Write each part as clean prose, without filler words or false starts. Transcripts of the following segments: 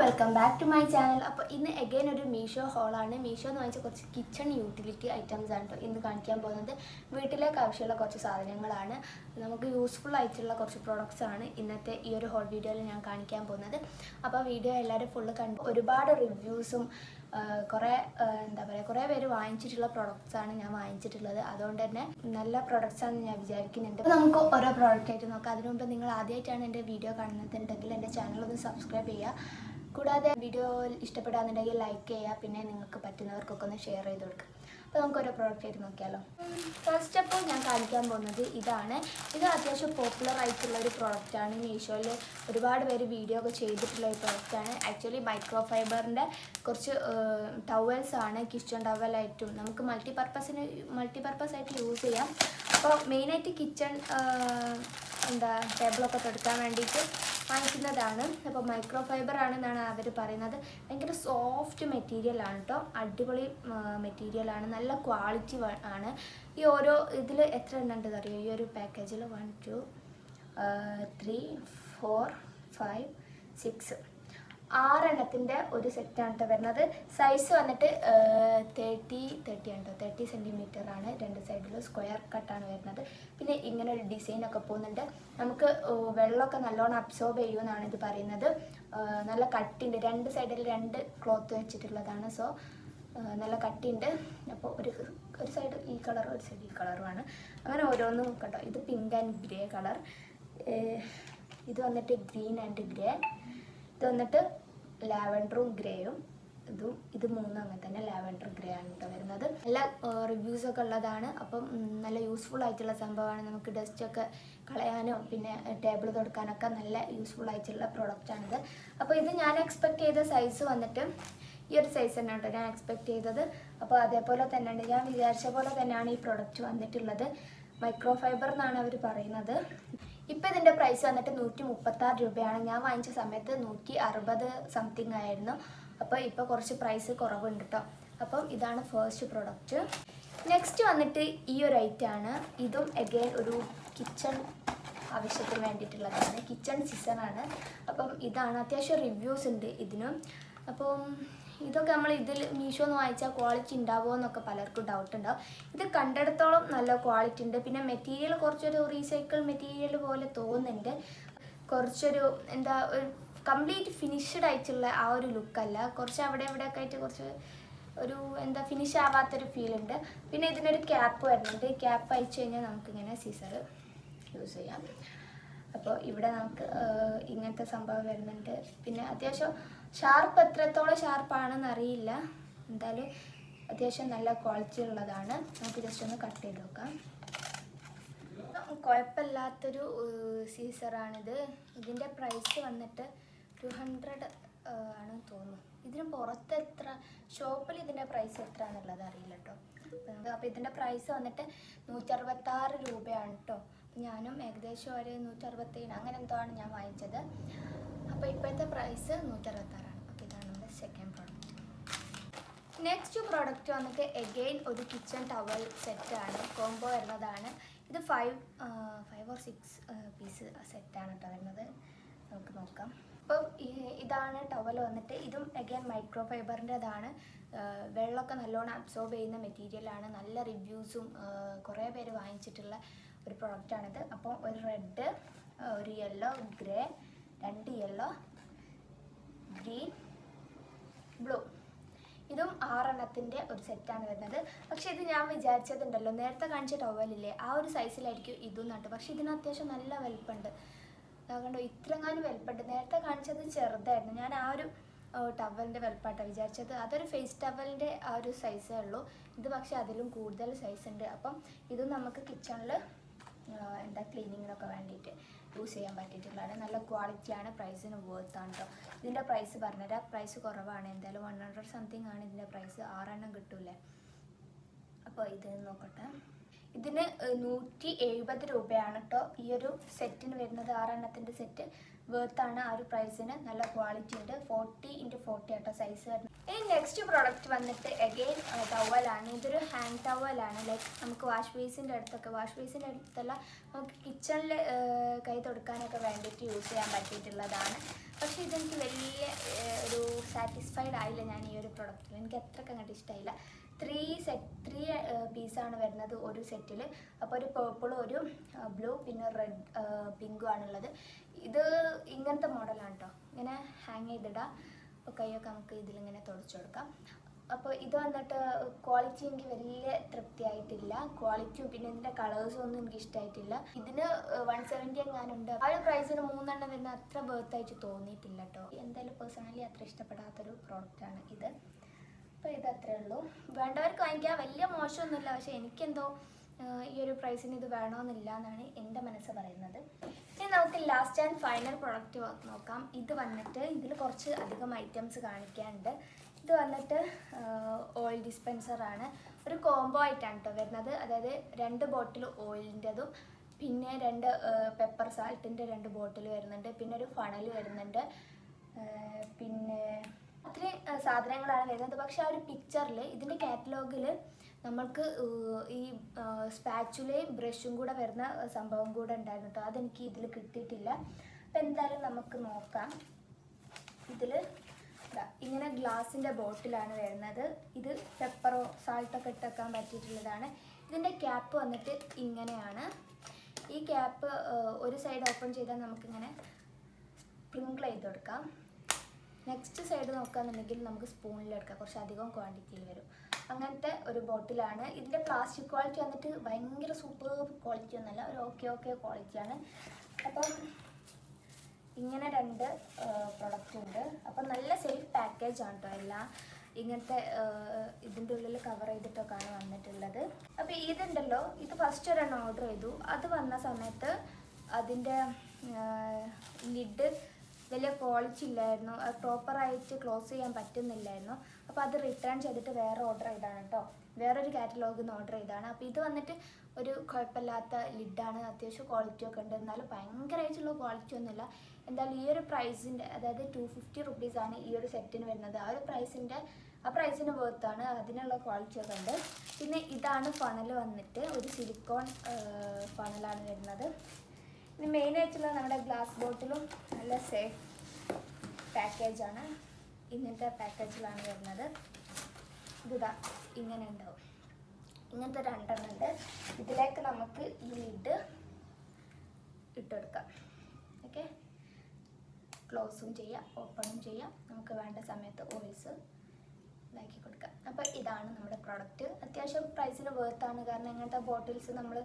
Welcome back to my channel. അപ്പോൾ ഇന്ന് again ഒരു മീഷോ ഹോളാണ്. മീഷോ എന്ന് വെച്ചാൽ കുറച്ച് കിച്ചൺ യൂട്ടിലിറ്റി ഐറ്റംസ് ആണ് കേട്ടോ ഇന്ന് കാണിക്കാൻ പോകുന്നത്. വീട്ടിലേക്ക് ആവശ്യമുള്ള കുറച്ച് സാധനങ്ങളാണ്, നമുക്ക് യൂസ്ഫുൾ ആയിട്ടുള്ള കുറച്ച് പ്രോഡക്റ്റ്സ് ആണ് ഇന്നത്തെ ഈ ഒരു ഹോൾ വീഡിയോയിൽ ഞാൻ കാണിക്കാൻ പോകുന്നത്. അപ്പോൾ വീഡിയോ എല്ലാവരും ഫുള്ള് കണ്ടു. ഒരുപാട് റിവ്യൂസും കുറേ പേര് വാങ്ങിച്ചിട്ടുള്ള പ്രൊഡക്ട്സാണ് ഞാൻ വാങ്ങിച്ചിട്ടുള്ളത്. അതുകൊണ്ട് തന്നെ നല്ല പ്രൊഡക്ട്സാണെന്ന് ഞാൻ വിചാരിക്കുന്നുണ്ട്. അപ്പോൾ നമുക്ക് ഓരോ പ്രോഡക്റ്റ് ആയിട്ട് നോക്കാം. അതിനു മുമ്പ് നിങ്ങൾ ആദ്യമായിട്ടാണ് എൻ്റെ വീഡിയോ കാണുന്നുണ്ടെങ്കിൽ എൻ്റെ ചാനലൊന്ന് സബ്സ്ക്രൈബ് ചെയ്യുക. കൂടാതെ വീഡിയോ ഇഷ്ടപ്പെടാന്നുണ്ടെങ്കിൽ ലൈക്ക് ചെയ്യുക, പിന്നെ നിങ്ങൾക്ക് പറ്റുന്നവർക്കൊക്കെ ഒന്ന് ഷെയർ ചെയ്ത് കൊടുക്കുക. അപ്പോൾ നമുക്ക് ഓരോ പ്രോഡക്റ്റ് ആയിട്ട് നോക്കിയാലോ. ഫസ്റ്റ് ഓഫ് ഓൾ ഞാൻ കാണിക്കാൻ പോകുന്നത് ഇതാണ്. ഇത് അത്യാവശ്യം പോപ്പുലർ ആയിട്ടുള്ള ഒരു പ്രോഡക്റ്റാണ്. മീഷോയിൽ ഒരുപാട് പേര് വീഡിയോ ഒക്കെ ചെയ്തിട്ടുള്ള ഒരു പ്രോഡക്റ്റാണ്. ആക്ച്വലി മൈക്രോ ഫൈബറിൻ്റെ കുറച്ച് ടവൽസ് ആണ്. കിച്ചൺ ടവലായിട്ടും നമുക്ക് മൾട്ടിപർപ്പസ് ആയിട്ട് യൂസ് ചെയ്യാം. അപ്പോൾ മെയിനായിട്ട് കിച്ചൺ ടേബിളൊക്കെ തുടക്കാൻ വേണ്ടിയിട്ട് വാങ്ങിക്കുന്നതാണ്. അപ്പോൾ മൈക്രോ ഫൈബർ ആണെന്നാണ് അവർ പറയുന്നത്. ഭയങ്കര സോഫ്റ്റ് മെറ്റീരിയലാണ് കേട്ടോ, അടിപൊളി മെറ്റീരിയലാണ്, നല്ല ക്വാളിറ്റി ആണ്. ഈ ഓരോ ഇതിൽ എത്ര എണ്ണം ഉണ്ടെന്ന് അറിയോ? ഈ ഒരു പാക്കേജിൽ 1 2 3 4 5 6 6 എണ്ണത്തിൻ്റെ ഒരു സെറ്റാണ് കേട്ടോ വരുന്നത്. സൈസ് വന്നിട്ട് 30 ആണ് കേട്ടോ, 30 സെൻറ്റിമീറ്റർ ആണ്. രണ്ട് സൈഡിലും സ്ക്വയർ കട്ടാണ് വരുന്നത്. പിന്നെ ഇങ്ങനെ ഒരു ഡിസൈനൊക്കെ പോകുന്നുണ്ട്. നമുക്ക് വെള്ളമൊക്കെ നല്ലോണം അബ്സോർബ് ചെയ്യുമെന്നാണ് ഇത് പറയുന്നത്. നല്ല കട്ടിയുണ്ട്, രണ്ട് സൈഡിൽ 2 ക്ലോത്ത് വെച്ചിട്ടുള്ളതാണ്. സോ നല്ല കട്ടിയുണ്ട്. അപ്പോൾ ഒരു സൈഡ് ഈ കളറും ഒരു സൈഡ് ഈ കളറുമാണ്. അങ്ങനെ ഓരോന്നും കേട്ടോ. ഇത് പിങ്ക് ആൻഡ് ഗ്രേ കളർ, ഇത് വന്നിട്ട് ഗ്രീൻ ആൻഡ് ഗ്രേ, ഇത് വന്നിട്ട് ലാവൻഡറും ഗ്രേയും, ഇത് മൂന്നും അങ്ങനെ തന്നെ ലാവൻഡർ ഗ്രേ ആണ് കേട്ടോ വരുന്നത്. നല്ല റിവ്യൂസൊക്കെ ഉള്ളതാണ്. അപ്പം നല്ല യൂസ്ഫുൾ ആയിട്ടുള്ള സംഭവമാണ്. നമുക്ക് ഡസ്റ്റൊക്കെ കളയാനോ പിന്നെ ടേബിൾ തുടക്കാനൊക്കെ നല്ല യൂസ്ഫുൾ ആയിട്ടുള്ള പ്രോഡക്റ്റാണിത്. അപ്പോൾ ഇത് ഞാൻ എക്സ്പെക്ട് ചെയ്ത സൈസ് വന്നിട്ട് ഈ ഒരു സൈസ് തന്നെ കേട്ടോ ഞാൻ എക്സ്പെക്ട് ചെയ്തത്. അപ്പോൾ അതേപോലെ തന്നെയാണ്, ഞാൻ വിചാരിച്ച പോലെ തന്നെയാണ് ഈ പ്രൊഡക്റ്റ് വന്നിട്ടുള്ളത്. മൈക്രോ ഫൈബർ എന്നാണ് അവർ പറയുന്നത്. ഇപ്പോൾ ഇതിൻ്റെ പ്രൈസ് വന്നിട്ട് 136 രൂപയാണ്. ഞാൻ വാങ്ങിച്ച സമയത്ത് 160 സംതിങ് ആയിരുന്നു. അപ്പോൾ ഇപ്പോൾ കുറച്ച് പ്രൈസ് കുറവുണ്ട് കേട്ടോ. അപ്പം ഇതാണ് ഫസ്റ്റ് പ്രൊഡക്റ്റ്. നെക്സ്റ്റ് വന്നിട്ട് ഈ ഒരു ഐറ്റമാണ്. ഇതും അഗൈൻ ഒരു കിച്ചൺ ആവശ്യത്തിന് വേണ്ടിയിട്ടുള്ളതാണ്. കിച്ചൺ സിസറാണ്. അപ്പം ഇതാണ്, അത്യാവശ്യം റിവ്യൂസ് ഉണ്ട് ഇതിനും. അപ്പം ഇതൊക്കെ നമ്മൾ മീഷോ എന്ന് വാങ്ങിച്ചാൽ ക്വാളിറ്റി ഉണ്ടാവുമോ എന്നൊക്കെ പലർക്കും ഡൗട്ട് ഉണ്ടാവും. ഇത് കണ്ടിടത്തോളം നല്ല ക്വാളിറ്റി ഉണ്ട്. പിന്നെ മെറ്റീരിയൽ കുറച്ചൊരു റീസൈക്കിൾ മെറ്റീരിയൽ പോലെ തോന്നുന്നുണ്ട്. കുറച്ചൊരു ഒരു കംപ്ലീറ്റ് ഫിനിഷ്ഡ് ആയിട്ടുള്ള ആ ഒരു ലുക്കല്ല, കുറച്ച് അവിടെ ഇവിടെയൊക്കെ ആയിട്ട് കുറച്ച് ഒരു ഫിനിഷ് ആവാത്തൊരു ഫീൽ ഉണ്ട്. പിന്നെ ഇതിനൊരു ക്യാപ്പ് വരുന്നുണ്ട്. ക്യാപ്പ് അയച്ചു കഴിഞ്ഞാൽ നമുക്കിങ്ങനെ സീസർ യൂസ് ചെയ്യാം. അപ്പോൾ ഇവിടെ നമുക്ക് ഇങ്ങനത്തെ സംഭവം വരുന്നുണ്ട്. പിന്നെ അത്യാവശ്യം ഷാർപ്പ്, എത്രത്തോളം ഷാർപ്പാണെന്ന് അറിയില്ല, എന്തായാലും അത്യാവശ്യം നല്ല ക്വാളിറ്റി ഉള്ളതാണ്. നമുക്ക് ജസ്റ്റ് ഒന്ന് കട്ട് ചെയ്ത് നോക്കാം. കുഴപ്പമില്ലാത്തൊരു സീസറാണിത്. ഇതിൻ്റെ പ്രൈസ് വന്നിട്ട് 200 ആണ് തോന്നുന്നു. ഇതിന് പുറത്ത് എത്ര ഷോപ്പിൽ ഇതിൻ്റെ പ്രൈസ് എത്ര എന്നുള്ളത് അറിയില്ല കേട്ടോ. അപ്പോൾ ഇതിൻ്റെ പ്രൈസ് വന്നിട്ട് 166 രൂപയാണ് കേട്ടോ. ഞാനും ഏകദേശം ഒരു 167 അങ്ങനെ എന്തോ ആണ് ഞാൻ വാങ്ങിച്ചത്. അപ്പോൾ ഇപ്പോഴത്തെ പ്രൈസ് 166 ആണ്. അപ്പോൾ ഇതാണ് നമ്മുടെ സെക്കൻഡ് പ്രോഡക്റ്റ്. നെക്സ്റ്റ് പ്രോഡക്റ്റ് വന്നിട്ട് എഗെയിൻ ഒരു കിച്ചൺ ടവൽ സെറ്റാണ്, കോംബോ വരുന്നതാണ്. ഇത് 5 or 6 പീസ് സെറ്റാണ് കേട്ടോ വരുന്നത്. നമുക്ക് നോക്കാം. അപ്പം ഇതാണ് ടവൽ വന്നിട്ട്. ഇതും അഗൈൻ മൈക്രോ ഫൈബറിൻ്റെതാണ്. വെള്ളമൊക്കെ നല്ലോണം അബ്സോർബ് ചെയ്യുന്ന മെറ്റീരിയലാണ്. നല്ല റിവ്യൂസും കുറേ പേര് വാങ്ങിച്ചിട്ടുള്ള ഒരു പ്രോഡക്റ്റാണിത്. അപ്പോൾ ഒരു റെഡ്, ഒരു yellow, grey, 2 yellow, green, blue, ഇതും 6 എണ്ണത്തിൻ്റെ ഒരു സെറ്റാണ് വരുന്നത്. പക്ഷേ ഇത് ഞാൻ വിചാരിച്ചതുണ്ടല്ലോ, നേരത്തെ കാണിച്ച ടവലില്ലേ ആ ഒരു സൈസിലായിരിക്കും ഇതും നട്ട്. പക്ഷേ ഇതിന് അത്യാവശ്യം നല്ല വലുപ്പമുണ്ട്. അതുകൊണ്ട് ഇത്രങ്ങാനും വലുപ്പമുണ്ട്. നേരത്തെ കാണിച്ചത് ചെറുതായിരുന്നു. ഞാൻ ആ ഒരു ടവലിൻ്റെ വലുപ്പമായിട്ടാണ് വിചാരിച്ചത്. അതൊരു ഫേസ് ടവലിൻ്റെ ആ ഒരു സൈസേ ഉള്ളൂ. ഇത് പക്ഷേ അതിലും കൂടുതൽ സൈസ് ഉണ്ട്. അപ്പം ഇതും നമുക്ക് കിച്ചണിൽ ക്ലീനിങ്ങിനൊക്കെ വേണ്ടിയിട്ട് യൂസ് ചെയ്യാൻ പറ്റിയിട്ടുള്ളതാണ്. നല്ല ക്വാളിറ്റിയാണ്, പ്രൈസിന് വേർത്താണ് കേട്ടോ. ഇതിൻ്റെ പ്രൈസ് പറഞ്ഞുതരാം. പ്രൈസ് കുറവാണ്, എന്തായാലും 100 സംതിങ് ആണ് ഇതിൻ്റെ പ്രൈസ്. 6 എണ്ണം കിട്ടൂലേ. അപ്പോൾ ഇത് നോക്കട്ടെ. ഇതിന് 170 രൂപയാണ് കേട്ടോ ഈ ഒരു സെറ്റിന് വരുന്നത്. 6 എണ്ണത്തിൻ്റെ സെറ്റ് വേർത്താണ് ആ ഒരു പ്രൈസിന്. നല്ല ക്വാളിറ്റി ഉണ്ട്. 40x40 ആട്ടോ സൈസ് വരുന്നത്. ഇനി നെക്സ്റ്റ് പ്രോഡക്റ്റ് വന്നിട്ട് അഗെയിൻ ടവലാണ്. ഇതൊരു ഹാൻഡ് ടവലാണ്. ലൈക്ക് നമുക്ക് വാഷ് ബേസിൻ്റെ അടുത്തല്ല, നമുക്ക് കിച്ചണിൽ കൈ തൊടുക്കാനൊക്കെ വേണ്ടിയിട്ട് യൂസ് ചെയ്യാൻ പറ്റിയിട്ടുള്ളതാണ്. പക്ഷേ ഇതെനിക്ക് വലിയ ഒരു സാറ്റിസ്ഫൈഡ് ആയില്ല ഞാൻ ഈ ഒരു പ്രൊഡക്റ്റിൽ. എനിക്ക് അത്രയ്ക്ക് അങ്ങോട്ട് ഇഷ്ടമായില്ല. 3 പീസാണ് വരുന്നത് ഒരു സെറ്റിൽ. അപ്പോൾ ഒരു പേർപ്പിളും ഒരു ബ്ലൂ പിന്നെ റെഡ് പിങ്കും ആണുള്ളത്. ഇത് ഇങ്ങനത്തെ മോഡലാണ് കേട്ടോ. ഇങ്ങനെ ഹാങ് ചെയ്തിടാം. അപ്പോൾ കൈയൊക്കെ നമുക്ക് ഇതിലിങ്ങനെ തുടച്ചു കൊടുക്കാം. അപ്പോൾ ഇത് വന്നിട്ട് ക്വാളിറ്റി എനിക്ക് വലിയ തൃപ്തിയായിട്ടില്ല. ക്വാളിറ്റിയും പിന്നെ ഇതിൻ്റെ കളേഴ്സും ഒന്നും എനിക്ക് ഇഷ്ടമായിട്ടില്ല. ഇതിന് 170 എങ്ങാനുണ്ട്. ആ ഒരു പ്രൈസിന് 3 എണ്ണം വരുന്ന അത്ര ബേർത്തായിട്ട് തോന്നിയിട്ടില്ല കേട്ടോ. എന്തായാലും പേഴ്സണലി അത്ര ഇഷ്ടപ്പെടാത്തൊരു പ്രോഡക്റ്റാണ് ഇത്. അപ്പോൾ ഇത് അത്രേ ഉള്ളൂ. വേണ്ടവർക്ക് വാങ്ങിക്കാം, വലിയ മോശമൊന്നുമില്ല. പക്ഷേ എനിക്കെന്തോ ഈ ഒരു പ്രൈസിന് ഇത് വേണമെന്നില്ല എന്നാണ് എൻ്റെ മനസ്സ് പറയുന്നത്. ഇനി നമുക്ക് ലാസ്റ്റ് ആൻഡ് ഫൈനൽ പ്രൊഡക്റ്റ് നോക്കാം. ഇത് വന്നിട്ട് ഇതിൽ കുറച്ച് അധികം ഐറ്റംസ് കാണിക്കാനുണ്ട്. ഇത് വന്നിട്ട് ഓയിൽ ഡിസ്പെൻസറാണ്. ഒരു കോംബോ ആയിട്ടാണ് കേട്ടോ വരുന്നത്. അതായത് 2 ബോട്ടിൽ ഓയിലിൻ്റെതും പിന്നെ 2 പെപ്പർ സാൾട്ടിൻ്റെ 2 ബോട്ടിൽ വരുന്നുണ്ട്. പിന്നെ ഒരു ഫണൽ വരുന്നുണ്ട്. പിന്നെ അത്രയും സാധനങ്ങളാണ് വരുന്നത്. പക്ഷെ ആ ഒരു പിക്ചറിൽ ഇതിൻ്റെ കാറ്റലോഗിൽ നമ്മൾക്ക് ഈ സ്പാച്ചുലയും ബ്രഷും കൂടെ വരുന്ന സംഭവം കൂടെ ഉണ്ടായിരുന്നു കേട്ടോ. അതെനിക്ക് ഇതിൽ കിട്ടിയിട്ടില്ല. അപ്പം എന്തായാലും നമുക്ക് നോക്കാം. ഇതിൽ ഇങ്ങനെ ഗ്ലാസിൻ്റെ ബോട്ടിലാണ് വരുന്നത്. ഇത് പെപ്പറോ സാൾട്ടൊക്കെ ഇട്ടേക്കാൻ പറ്റിയിട്ടുള്ളതാണ്. ഇതിൻ്റെ ക്യാപ്പ് വന്നിട്ട് ഇങ്ങനെയാണ്. ഈ ക്യാപ്പ് ഒരു സൈഡ് ഓപ്പൺ ചെയ്താൽ നമുക്കിങ്ങനെ സ്പ്രിങ്കിൾ ചെയ്ത് കൊടുക്കാം. നെക്സ്റ്റ് സൈഡ് നോക്കുകയാണെന്നുണ്ടെങ്കിൽ നമുക്ക് സ്പൂണിലെടുക്കാം. കുറച്ച് അധികം ക്വാണ്ടിറ്റിയിൽ വരും. അങ്ങനത്തെ ഒരു ബോട്ടിലാണ്. ഇതിൻ്റെ പ്ലാസ്റ്റിക് ക്വാളിറ്റി വന്നിട്ട് ഭയങ്കര സൂപ്പർ ക്വാളിറ്റി ഒന്നുമല്ല, ഒരു ഓക്കെ ക്വാളിറ്റിയാണ്. അപ്പം ഇങ്ങനെ 2 പ്രൊഡക്റ്റ് ഉണ്ട്. അപ്പം നല്ല സേഫ് പാക്കേജാണ് കേട്ടോ. എല്ലാം ഇങ്ങനത്തെ ഇതിൻ്റെ ഉള്ളിൽ കവർ ചെയ്തിട്ടൊക്കെയാണ് വന്നിട്ടുള്ളത്. അപ്പോൾ ഇതുണ്ടല്ലോ, ഇത് ഫസ്റ്റ് ഒരെണ്ണം ഓർഡർ ചെയ്തു. അത് വന്ന സമയത്ത് അതിൻ്റെ ലിഡ് വലിയ ക്വാളിറ്റി ഇല്ലായിരുന്നു. അത് പ്രോപ്പറായിട്ട് ക്ലോസ് ചെയ്യാൻ പറ്റുന്നില്ലായിരുന്നു. അപ്പോൾ അത് റിട്ടേൺ ചെയ്തിട്ട് വേറെ ഓർഡർ ചെയ്താണ് കേട്ടോ. വേറൊരു കാറ്റലോഗിൽ നിന്ന് ഓർഡർ ചെയ്താണ്. അപ്പോൾ ഇത് വന്നിട്ട് ഒരു കുഴപ്പമില്ലാത്ത ലിഡാണ്. അത്യാവശ്യം ക്വാളിറ്റി ഒക്കെ ഉണ്ട്. എന്നാലും ഭയങ്കരമായിട്ടുള്ള ക്വാളിറ്റി ഒന്നുമില്ല. എന്തായാലും ഈ ഒരു പ്രൈസിൻ്റെ, അതായത് 250 റുപ്പീസാണ് ഈ ഒരു സെറ്റിന് വരുന്നത്. ആ പ്രൈസിന് വേർത്താണ്. അതിനുള്ള ക്വാളിറ്റി ഒക്കെ ഉണ്ട്. പിന്നെ ഇതാണ് ഫണൽ വന്നിട്ട് ഒരു സിലിക്കോൺ ഫണലാണ് വരുന്നത്. ഇത് മെയിനായിട്ടുള്ള നമ്മുടെ ഗ്ലാസ് ബോട്ടിലും നല്ല സേഫ് പാക്കേജാണ്. ഇങ്ങനത്തെ പാക്കേജിലാണ് വരുന്നത്. ഇതാ ഇങ്ങനെ ഉണ്ടാവും. ഇങ്ങനത്തെ 2 എണ്ണം ഉണ്ട്. ഇതിലേക്ക് നമുക്ക് ഈ ലിഡ് ഇട്ടെടുക്കാം. ഓക്കെ, ക്ലോസും ചെയ്യാം, ഓപ്പണും ചെയ്യാം. നമുക്ക് വേണ്ട സമയത്ത് ഓയിൽസ് ഇതാക്കി കൊടുക്കാം. അപ്പോൾ ഇതാണ് നമ്മുടെ പ്രോഡക്റ്റ്. അത്യാവശ്യം പ്രൈസിന് വേർത്താണ്. കാരണം ഇങ്ങനത്തെ ബോട്ടിൽസ് നമ്മൾ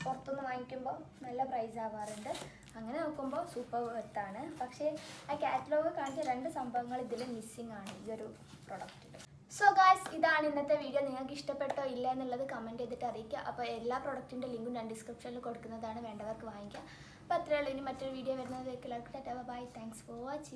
പുറത്തുനിന്ന് വാങ്ങിക്കുമ്പോൾ നല്ല പ്രൈസ് ആവാറുണ്ട്. അങ്ങനെ നോക്കുമ്പോൾ സൂപ്പർ വേർത്താണ്. പക്ഷേ ആ കാറ്റലോഗ് കാണിച്ച 2 സംഭവങ്ങൾ ഇതിൽ മിസ്സിങ് ആണ് ഈ ഒരു പ്രൊഡക്റ്റിൽ. സോ ഗായ്സ്, ഇതാണ് ഇന്നത്തെ വീഡിയോ. നിങ്ങൾക്ക് ഇഷ്ടപ്പെട്ടോ ഇല്ല എന്നുള്ളത് കമൻറ്റ് ചെയ്തിട്ട് അറിയിക്കുക. അപ്പോൾ എല്ലാ പ്രൊഡക്റ്റിൻ്റെ ലിങ്കും ഞാൻ ഡിസ്ക്രിപ്ഷനിൽ കൊടുക്കുന്നതാണ്, വേണ്ടവർക്ക് വാങ്ങിക്കുക. അപ്പോൾ അത്രയേ ഉള്ളൂ. ഇനി മറ്റൊരു വീഡിയോ വരുന്നത് എല്ലാവർക്കും tata bye. Thanks for watching.